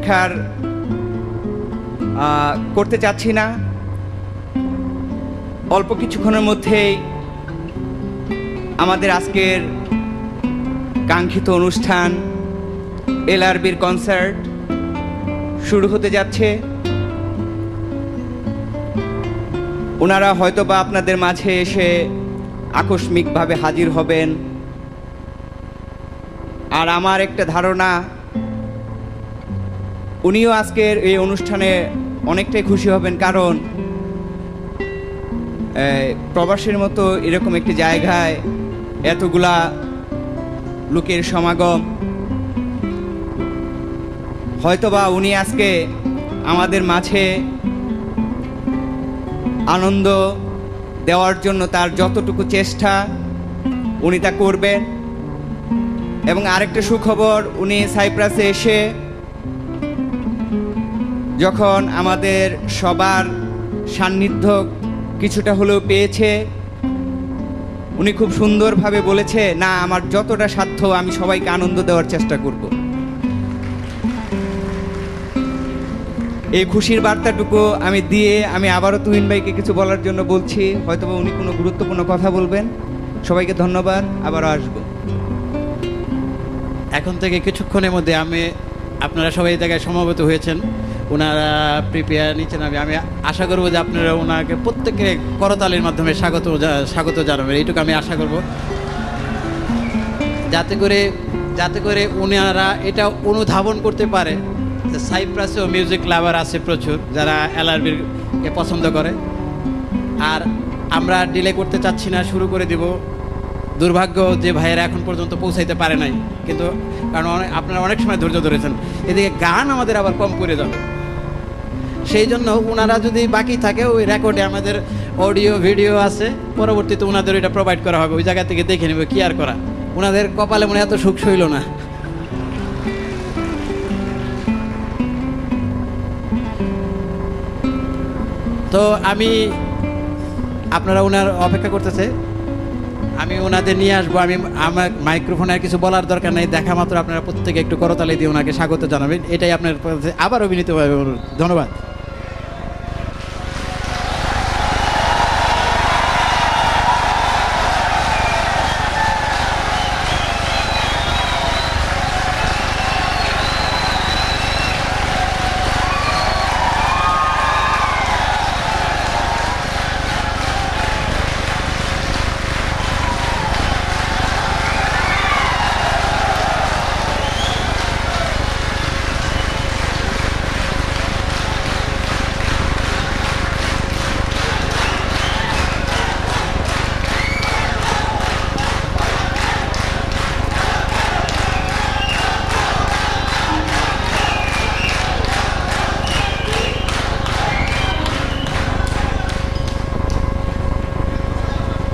অপেক্ষার করতে চাচ্ছি না, অল্প কিছুক্ষণের মধ্যেই আমাদের আজকের কাঙ্ক্ষিত অনুষ্ঠান এলআরবির কনসার্ট শুরু হতে যাচ্ছে। ওনারা হয়তোবা আপনাদের মাঝে এসে আকস্মিকভাবে হাজির হবেন, আর আমার একটা ধারণা উনিও আজকের এই অনুষ্ঠানে অনেকটাই খুশি হবেন, কারণ প্রবাসের মতো এরকম একটি জায়গায় এতগুলা লোকের সমাগম, হয়তোবা উনি আজকে আমাদের মাঝে আনন্দ দেওয়ার জন্য তার যতটুকু চেষ্টা উনি তা করবেন। এবং আরেকটা সুখবর, উনি সাইপ্রাসে এসে যখন আমাদের সবার সান্নিধ্য কিছুটা হলেও পেয়েছে, উনি খুব সুন্দরভাবে বলেছে, না, আমার যতটা সাধ্য আমি সবাইকে আনন্দ দেওয়ার চেষ্টা করব। এই খুশির বার্তাটুকু আমি দিয়ে আমি আবারও তুহিন ভাইকে কিছু বলার জন্য বলছি, হয়তোবা উনি কোনো গুরুত্বপূর্ণ কথা বলবেন। সবাইকে ধন্যবাদ, আবারও আসবো। এখন থেকে কিছুক্ষণের মধ্যে আপনারা সবাই এই জায়গায় সমবেত হয়েছেন, ওনারা প্রিপেয়ার নিচ্ছেন। আমি আশা করবো যে আপনারা ওনাকে প্রত্যেকে করতালির মাধ্যমে স্বাগত জানাবেন, এইটুকু আমি আশা করব, যাতে করে ওনারা এটা অনুধাবন করতে পারে যে সাইপ্রাসেও মিউজিক লাভার আছে প্রচুর, যারা এলআরবিকে পছন্দ করে। আর আমরা ডিলে করতে চাচ্ছি না, শুরু করে দিব। দুর্ভাগ্য যে ভাইয়েরা এখন পর্যন্ত পৌঁছাইতে পারে নাই, কিন্তু কারণ আপনারা অনেক সময় ধৈর্য ধরেছেন, এদিকে গান আমাদের আবার কম করে যাবে। সেই জন্য ওনারা যদি বাকি থাকে, ওই রেকর্ডে আমাদের অডিও ভিডিও আছে, পরবর্তীতে ওনাদের ওইটা প্রোভাইড করা হবে, ওই জায়গা থেকে দেখে নেবে কি আর করা। ওনাদের কপালে মনে এত সুখ সইল না। তো আপনারা ওনার অপেক্ষা করতেছে, আমি ওনাদের নিয়ে আসবো। আমার মাইক্রোফোনে আর কিছু বলার দরকার নেই, দেখা মাত্র আপনারা প্রত্যেকে একটু করতালি দিয়ে ওনাকে স্বাগত জানাবেন, এটাই আপনার আবারও বিনীতভাবে অনুরোধ। ধন্যবাদ।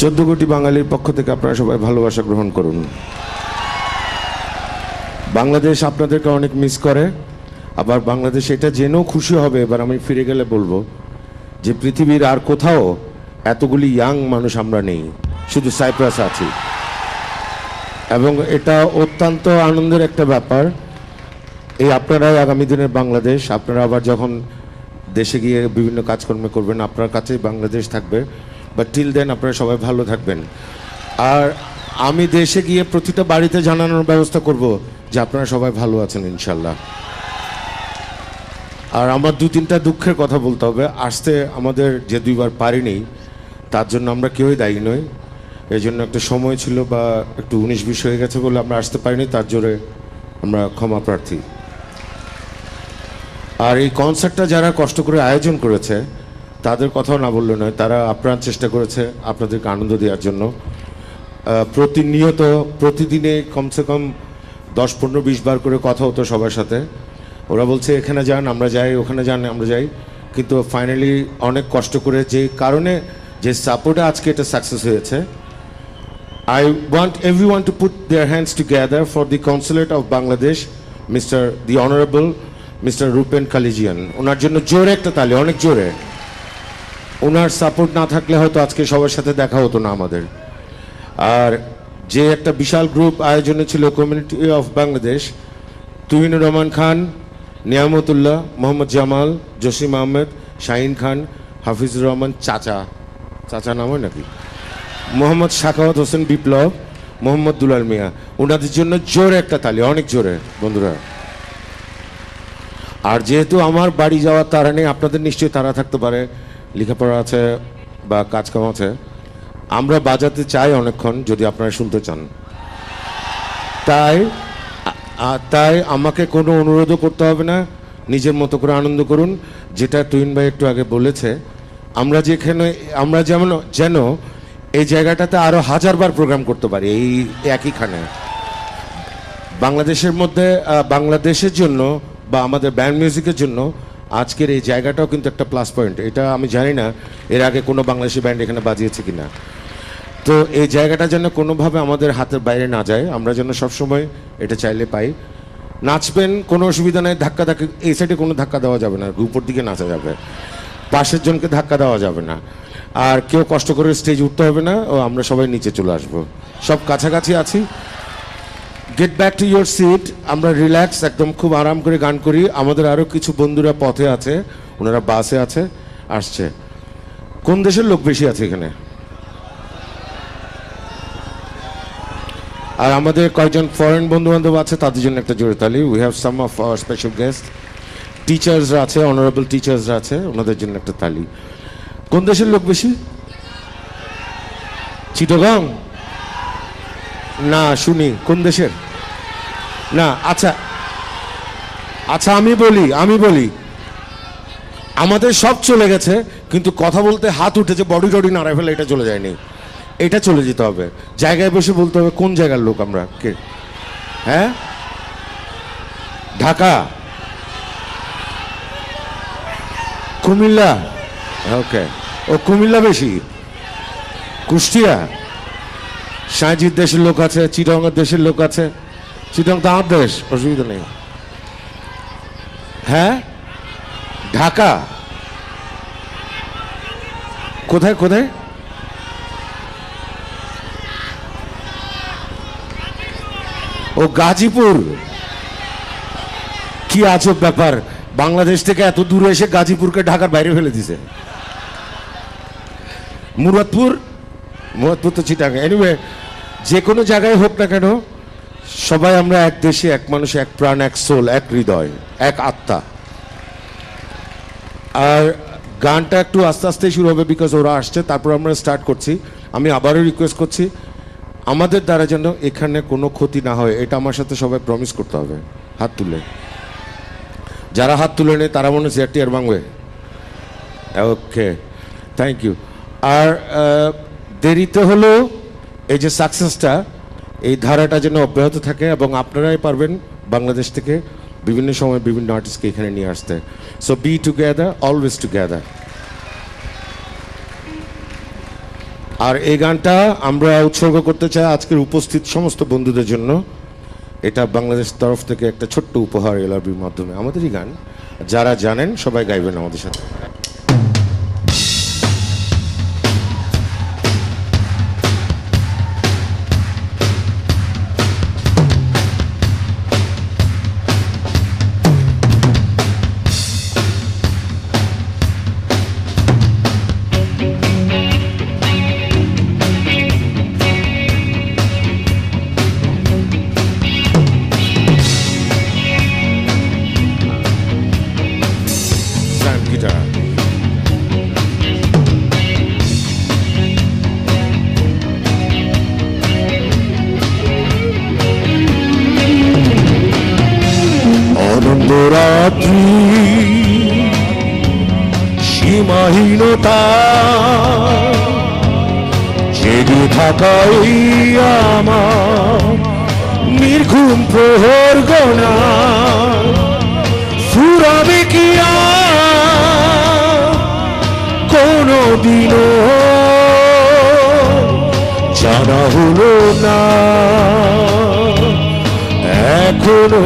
চোদ্দ কোটি বাঙালির পক্ষ থেকে আপনারা সবাই ভালোবাসা গ্রহণ করুন। বাংলাদেশ আপনাদেরকে অনেক মিস করে, আবার বাংলাদেশ এটা জেনেও খুশি হবে, এবার আমি ফিরে গেলে বলবো যে পৃথিবীর আর কোথাও এতগুলি ইয়াং মানুষ আমরা নেই, শুধু সাইপ্রাস আছি। এবং এটা অত্যন্ত আনন্দের একটা ব্যাপার। এই আপনারাই আগামী দিনের বাংলাদেশ। আপনারা আবার যখন দেশে গিয়ে বিভিন্ন কাজকর্মে করবেন, আপনার কাছেই বাংলাদেশ থাকবে। বাট টিল দেন আপনারা সবাই ভালো থাকবেন। আর আমি দেশে গিয়ে প্রতিটা বাড়িতে জানানোর ব্যবস্থা করব যে আপনারা সবাই ভালো আছেন ইনশাল্লাহ। আর আমার দু তিনটা দুঃখের কথা বলতে হবে। আসতে আমাদের যে দুইবার পারিনি, তার জন্য আমরা কেউই দায়ী নই। এই জন্য একটা সময় ছিল বা একটু 19-20 হয়ে গেছে বলে আমরা আসতে পারিনি, তার জোরে আমরা ক্ষমা প্রার্থী। আর এই কনসার্টটা যারা কষ্ট করে আয়োজন করেছে তাদের কথাও না বললে নয়, তারা আপ্রাণ চেষ্টা করেছে আপনাদেরকে আনন্দ দেওয়ার জন্য। প্রতিনিয়ত প্রতিদিনে কমসে কম 10-15-20 বার করে কথা হতো সবার সাথে। ওরা বলছে এখানে যান আমরা যাই, ওখানে যান আমরা যাই, কিন্তু ফাইনালি অনেক কষ্ট করে যে কারণে যে সাপোর্টে আজকে এটা সাকসেস হয়েছে। I want everyone to put their hands together for the Consulate of Bangladesh, the Honorable Mr. Rupen Kalijian. ওনার জন্য জোরে একটা তালি, অনেক জোরে। ওনার সাপোর্ট না থাকলে হয়তো আজকে সবার সাথে দেখা হতো না আমাদের। আর যে একটা বিশাল গ্রুপ আয়োজনে ছিল কমিউনিটি অফ বাংলাদেশ, তুহিনুর রহমান খান, নিয়ামতুল্লাহ, মোহাম্মদ জামাল, জসিম আহমেদ, শাহিন খান, হাফিজুর রহমান, চাচা নাম হয় নাকি, মোহাম্মদ শাখাওয়াত হোসেন বিপ্লব, মোহাম্মদ দুলাল মিয়া। ওনাদের জন্য জোরে একটা তালি, অনেক জোরে বন্ধুরা। আর যেহেতু আমার বাড়ি যাওয়ার তাড়া নেই, আপনাদের নিশ্চয়ই তাড়া থাকতে পারে, লেখাপড়া আছে বা কাজকাম আছে, আমরা বাজাতে চাই অনেকক্ষণ, যদি আপনারা শুনতে চান। তাই আমাকে কোনো অনুরোধও করতে হবে না, নিজের মতো করে আনন্দ করুন। যেটা তুহিন ভাই একটু আগে বলেছে, আমরা যেন এই জায়গাটাতে আরো 1000বার প্রোগ্রাম করতে পারি এই একইখানে। বাংলাদেশের মধ্যে, বাংলাদেশের জন্য বা আমাদের ব্যান্ড মিউজিকের জন্য আজকের এই জায়গাটাও কিন্তু একটা প্লাস পয়েন্ট। এটা আমি জানি না এর আগে কোনো বাংলাদেশি ব্যান্ড এখানে বাজিয়েছে কিনা। তো এই জায়গাটা যেন কোনোভাবে আমাদের হাতের বাইরে না যায়, আমরা যেন সবসময় এটা চাইলে পাই। নাচবেন, কোনো অসুবিধা নেই, ধাক্কি এই সাইডে কোনো ধাক্কা দেওয়া যাবে না, উপর দিকে নাচা যাবে, পাশের জনকে ধাক্কা দেওয়া যাবে না, আর কেউ কষ্ট করে স্টেজ উঠতে হবে না, ও আমরা সবাই নিচে চলে আসবো, সব কাছাকাছি আছি। Get back to your seat, আমরা রিল্যাক্স একদম খুব আরাম করে গান করি। আমাদের আরও কিছু বন্ধুরা পথে আছে, ওনারা বাসে আছে, আসছে। কোন দেশের লোক বেশি আছে এখানে? আর আমাদের কয়েকজন ফরেন বন্ধু বান্ধব আছে, তাদের জন্য একটা জোরে তালি। We have some of our special guest, টিচার্সরা আছে, অনারেবল টিচার্সরা আছে, ওনাদের জন্য একটা তালি। কোন দেশের লোক বেশি? চিটাগং? না, শুনি কোন দেশের? না, আচ্ছা আচ্ছা, আমি বলি আমাদের সব চলে গেছে, কিন্তু কথা বলতে হাত উঠেছে, বডি টডি নাড়ায় ফেলে, এটা চলে যায়নি। এটা চলে যেতে হবে, জায়গায় বসে বলতে হবে কোন জায়গার লোক আমরা। কে? হ্যাঁ, ঢাকা, কুমিল্লা, ওকে, ও কুমিল্লা বেশি। কুষ্টিয়া, সাঁজির দেশের লোক আছে, চিটাগংয়ের দেশের লোক আছে। চিটাগং তো আমার দেশ, অসুবিধা নেই। হ্যাঁ, ঢাকা কোথায় কোথায়? ও গাজীপুর, কি আজব ব্যাপার, বাংলাদেশ থেকে এত দূরে এসে গাজীপুরকে ঢাকার বাইরে ফেলে দিছে। মুরাদপুর তো চিটাগাং। এনিওয়ে, যে কোনো জায়গায় হোক না কেন, সবাই আমরা এক দেশে, এক মানুষ, এক প্রাণ, এক সোল, এক হৃদয়, এক আত্মা। আর গানটা একটু আস্তে আস্তে শুরু হবে, বিকজ ওরা আসছে, তারপর আমরা স্টার্ট করছি। আমি আবারও রিকোয়েস্ট করছি, আমাদের দ্বারা যেন এখানে কোনো ক্ষতি না হয়, এটা আমার সাথে সবাই প্রমিস করতে হবে। হাত তুলে, যারা হাত তুলে নেয় তারা মনে হচ্ছে আর ভাঙবে। ওকে, থ্যাংক ইউ। আর দেরিতে হলো এই যে সাকসেসটা, এই ধারাটা যেন অব্যাহত থাকে, এবং আপনারাই পারবেন বাংলাদেশ থেকে বিভিন্ন সময় বিভিন্ন আর্টিস্টকে এখানে নিয়ে আসতে। So be together, always together. আর এই গানটা আমরা উৎসর্গ করতে চাই আজকের উপস্থিত সমস্ত বন্ধুদের জন্য। এটা বাংলাদেশ তরফ থেকে একটা ছোট্ট উপহার এলআরবির মাধ্যমে। আমাদেরই গান, যারা জানেন সবাই গাইবেন আমাদের সাথে। রাত্রি সীমাহীনতা জেগে থাকাই আমার নির্ঘুম প্রহর গোনা ফুরাবে কি কোনো দিনও জানা হলো না এখনো